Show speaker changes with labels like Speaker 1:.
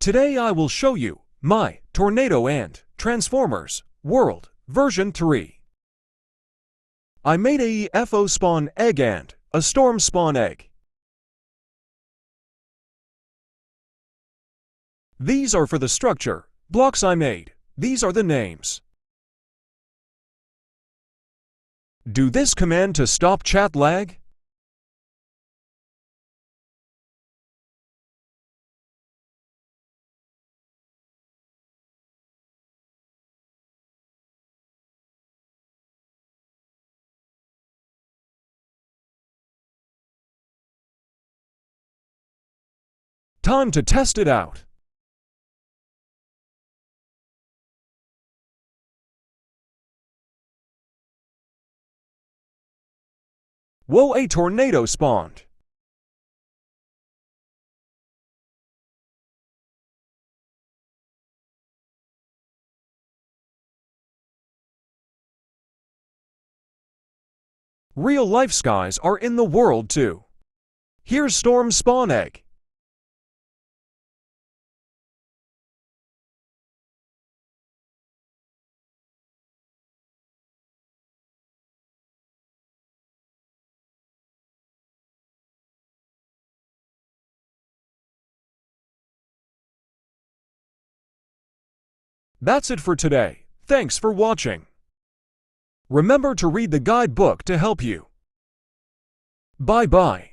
Speaker 1: Today I will show you my Tornado Ant Transformers World version 3. I made a FO spawn egg ant, a storm spawn egg. These are for the structure blocks I made. These are the names. Do this command to stop chat lag. Time to test it out. Whoa, a tornado spawned. Real life skies are in the world too. Here's storm spawn egg. That's it for today. Thanks for watching. Remember to read the guidebook to help you. Bye-bye.